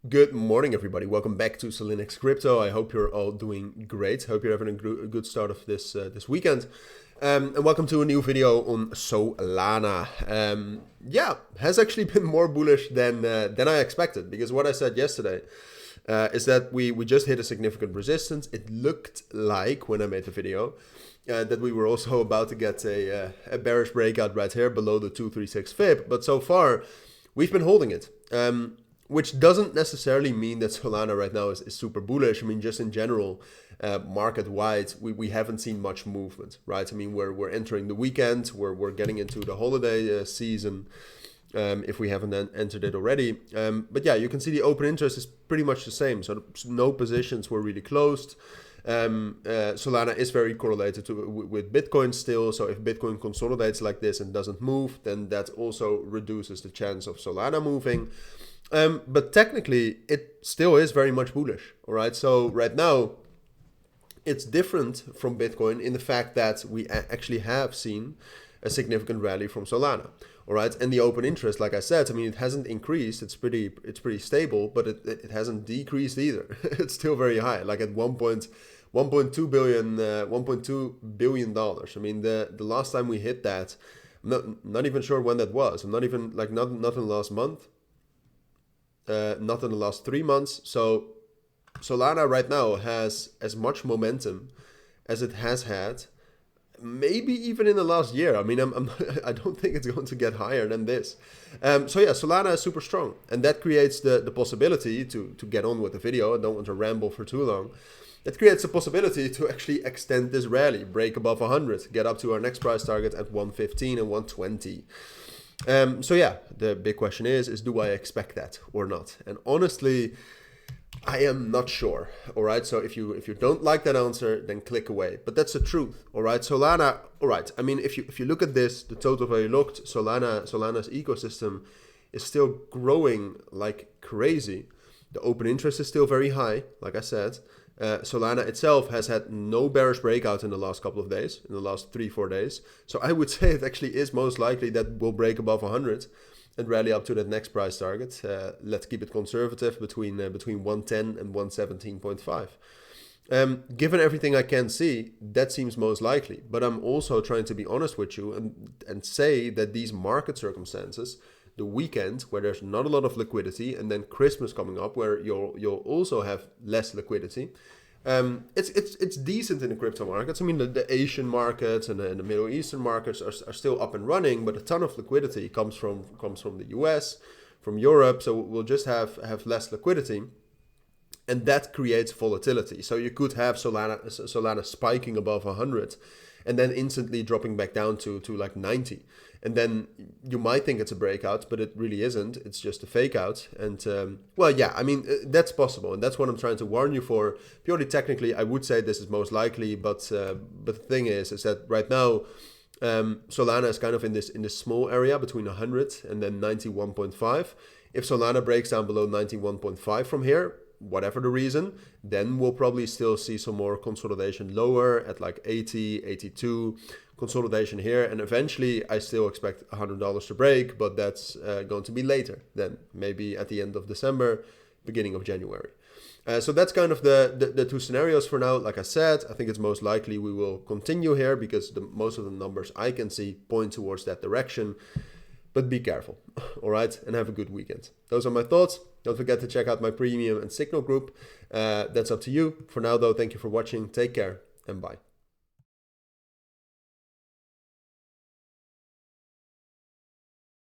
Good morning, everybody. Welcome back to Cilinix Crypto. I hope you're all doing great. Hope you're having a good start of this weekend. And welcome to a new video on Solana. Yeah, has actually been more bullish than I expected, because what I said yesterday is that we just hit a significant resistance. It looked like, when I made the video, that we were also about to get a bearish breakout right here below the 236 fib, but so far we've been holding it. Which doesn't necessarily mean that Solana right now is super bullish. I mean, just in general, market-wide, we haven't seen much movement, right? I mean, we're entering the weekend, we're getting into the holiday season, if we haven't entered it already. But yeah, you can see the open interest is pretty much the same. So no positions were really closed. Solana is very correlated with Bitcoin still. So if Bitcoin consolidates like this and doesn't move, then that also reduces the chance of Solana moving. But technically, it still is very much bullish, all right? So right now, it's different from Bitcoin in the fact that we actually have seen a significant rally from Solana, all right? And the open interest, like I said, I mean, it hasn't increased. It's pretty stable, but it hasn't decreased either. It's still very high, like at 1.2 billion dollars. I mean, the last time we hit that, I'm not even sure when that was. I'm not even like not in the last month. Not in the last 3 months. So Solana right now has as much momentum as it has had, maybe even in the last year. I mean, I don't think it's going to get higher than this. So yeah, Solana is super strong, and that creates the possibility to get on with the video. I don't want to ramble for too long. It creates a possibility to actually extend this rally, break above 100, get up to our next price target at 115 and 120. So yeah, the big question is do I expect that or not? And honestly, I am not sure. All right. So if you don't like that answer, then click away. But that's the truth. All right. Solana. All right. I mean, if you look at this, the total value locked, Solana's ecosystem is still growing like crazy. The open interest is still very high, like I said. Solana itself has had no bearish breakout in the last couple of days, in the last 3-4 days. So I would say it actually is most likely that we'll break above 100 and rally up to that next price target. Let's keep it conservative between 110 and 117.5. Given everything I can see, that seems most likely. But I'm also trying to be honest with you and say that these market circumstances, the weekend where there's not a lot of liquidity, and then Christmas coming up where you'll also have less liquidity. It's decent in the crypto markets. I mean, the Asian markets and the Middle Eastern markets are still up and running, but a ton of liquidity comes from the US, from Europe. So we'll just have less liquidity, and that creates volatility. So you could have Solana spiking above 100 and then instantly dropping back down to like 90. And then you might think it's a breakout, but it really isn't. It's just a fake out. And well, yeah, I mean, that's possible. And that's what I'm trying to warn you for. Purely technically, I would say this is most likely. But the thing is that right now, Solana is kind of in this small area between 100 and then 91.5. If Solana breaks down below 91.5 from here, whatever the reason, then we'll probably still see some more consolidation lower at like 80, 82, consolidation here. And eventually I still expect $100 to break, but that's going to be later then, maybe at the end of December, beginning of January. So that's kind of the two scenarios for now. Like I said, I think it's most likely we will continue here because most of the numbers I can see point towards that direction. But be careful, all right? And have a good weekend. Those are my thoughts. Don't forget to check out my premium and Signal group. That's up to you. For now, though, thank you for watching. Take care and bye.